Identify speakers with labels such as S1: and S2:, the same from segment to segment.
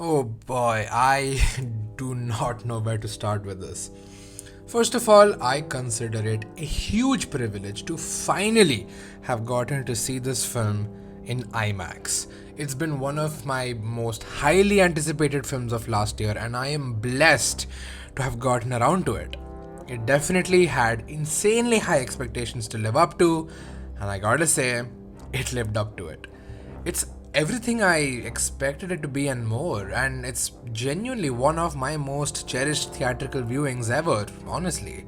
S1: Oh boy, I do not know where to start with this. First of all, I consider it a huge privilege to finally have gotten to see this film in IMAX. It's been one of my most highly anticipated films of last year, and I am blessed to have gotten around to it. It definitely had insanely high expectations to live up to, and I gotta say, it lived up to it. It's everything I expected it to be and more, and it's genuinely one of my most cherished theatrical viewings ever, honestly.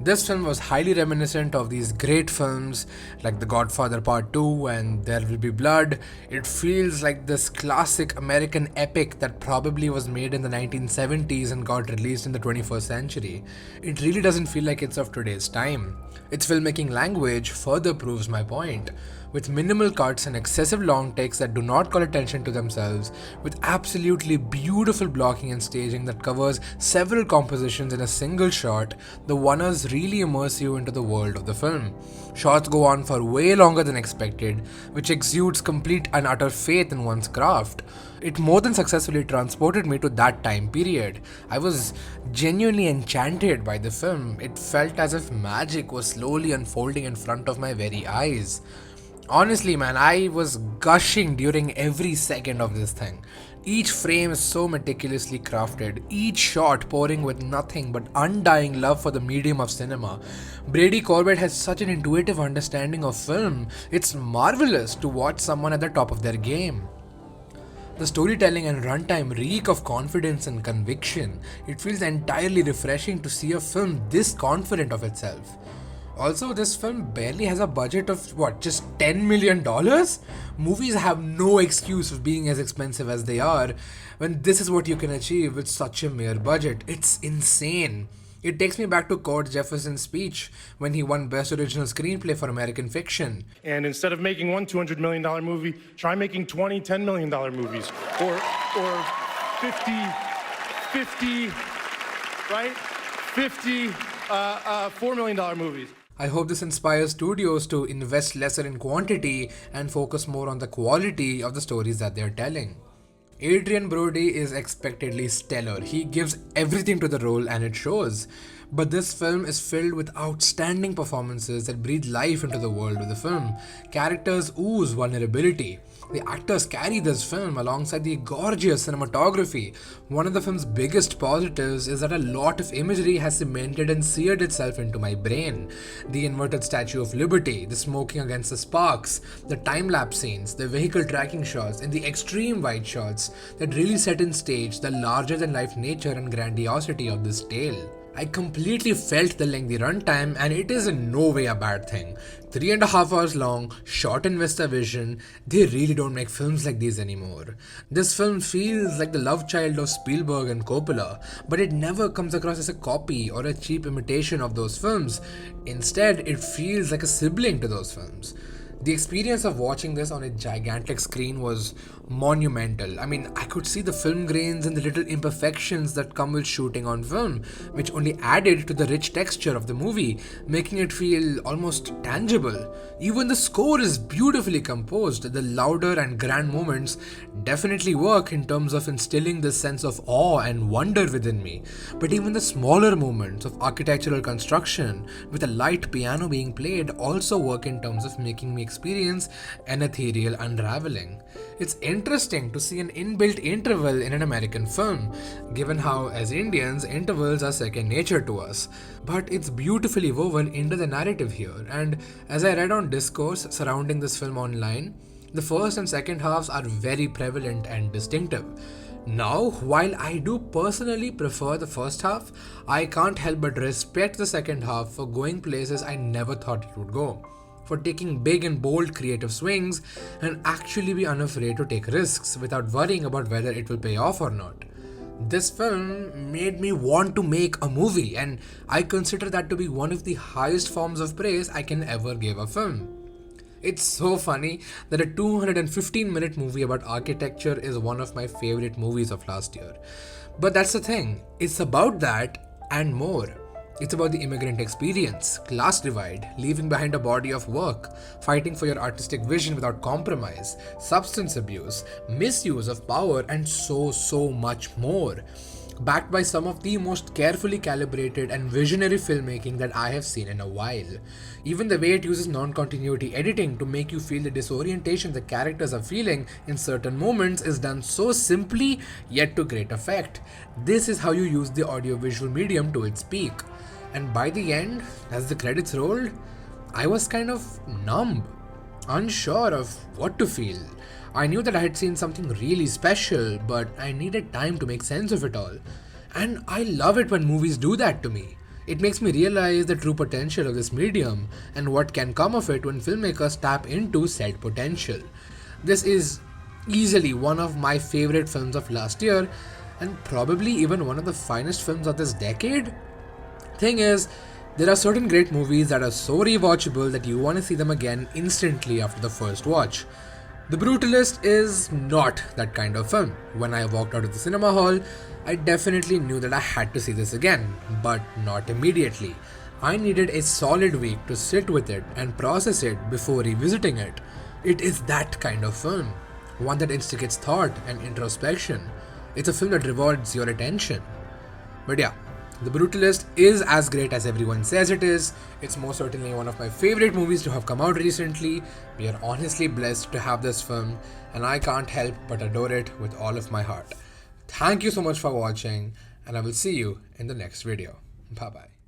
S1: This film was highly reminiscent of these great films like The Godfather Part 2 and There Will Be Blood. It feels like this classic American epic that probably was made in the 1970s and got released in the 21st century. It really doesn't feel like it's of today's time. Its filmmaking language further proves my point, with minimal cuts and excessive long takes that do not call attention to themselves, with absolutely beautiful blocking and staging that covers several compositions in a single shot. The Oneers really immerse you into the world of the film. Shots go on for way longer than expected, which exudes complete and utter faith in one's craft. It more than successfully transported me to that time period. I was genuinely enchanted by the film. It felt as if magic was slowly unfolding in front of my very eyes. Honestly, man, I was gushing during every second of this thing. Each frame is so meticulously crafted, each shot pouring with nothing but undying love for the medium of cinema. Brady Corbett has such an intuitive understanding of film. It's marvelous to watch someone at the top of their game. The storytelling and runtime reek of confidence and conviction. It feels entirely refreshing to see a film this confident of itself. Also, this film barely has a budget of what, just $10 million? Movies have no excuse of being as expensive as they are when this is what you can achieve with such a mere budget. It's insane. It takes me back to Cord Jefferson's speech when he won Best Original Screenplay for American Fiction.
S2: And instead of making one $200 million movie, try making 20 $10 million movies. Or 50, right? 50 $4 million movies.
S1: I hope this inspires studios to invest lesser in quantity and focus more on the quality of the stories that they're telling. Adrian Brody is expectedly stellar. He gives everything to the role and it shows. But this film is filled with outstanding performances that breathe life into the world of the film. Characters ooze vulnerability. The actors carry this film alongside the gorgeous cinematography. One of the film's biggest positives is that a lot of imagery has cemented and seared itself into my brain. The inverted Statue of Liberty, the smoking against the sparks, the time-lapse scenes, the vehicle tracking shots, and the extreme wide shots that really set in stage the larger-than-life nature and grandiosity of this tale. I completely felt the lengthy runtime, and it is in no way a bad thing. 3.5 hours long, shot in Vista Vision, they really don't make films like these anymore. This film feels like the love child of Spielberg and Coppola, but it never comes across as a copy or a cheap imitation of those films. Instead, it feels like a sibling to those films. The experience of watching this on a gigantic screen was monumental. I mean, I could see the film grains and the little imperfections that come with shooting on film, which only added to the rich texture of the movie, making it feel almost tangible. Even the score is beautifully composed. The louder and grand moments definitely work in terms of instilling this sense of awe and wonder within me. But even the smaller moments of architectural construction, with a light piano being played, also work in terms of making me experience an ethereal unraveling. It's interesting to see an inbuilt interval in an American film, given how, as Indians, intervals are second nature to us. But it's beautifully woven into the narrative here, and as I read on discourse surrounding this film online, the first and second halves are very prevalent and distinctive. Now, while I do personally prefer the first half, I can't help but respect the second half for going places I never thought it would go, for taking big and bold creative swings and actually be unafraid to take risks without worrying about whether it will pay off or not. This film made me want to make a movie, and I consider that to be one of the highest forms of praise I can ever give a film. It's so funny that a 215-minute movie about architecture is one of my favorite movies of last year. But that's the thing, it's about that and more. It's about the immigrant experience, class divide, leaving behind a body of work, fighting for your artistic vision without compromise, substance abuse, misuse of power, and so much more. Backed by some of the most carefully calibrated and visionary filmmaking that I have seen in a while. Even the way it uses non continuity editing to make you feel the disorientation the characters are feeling in certain moments is done so simply yet to great effect. This is how you use the audiovisual medium to its peak. And by the end, as the credits rolled, I was kind of numb, unsure of what to feel. I knew that I had seen something really special, but I needed time to make sense of it all. And I love it when movies do that to me. It makes me realize the true potential of this medium and what can come of it when filmmakers tap into said potential. This is easily one of my favorite films of last year, and probably even one of the finest films of this decade. Thing is, there are certain great movies that are so rewatchable that you want to see them again instantly after the first watch. The Brutalist is not that kind of film. When I walked out of the cinema hall, I definitely knew that I had to see this again, but not immediately. I needed a solid week to sit with it and process it before revisiting it. It is that kind of film, one that instigates thought and introspection. It's a film that rewards your attention. But yeah, The Brutalist is as great as everyone says it is. It's most certainly one of my favorite movies to have come out recently. We are honestly blessed to have this film, and I can't help but adore it with all of my heart. Thank you so much for watching, and I will see you in the next video. Bye bye.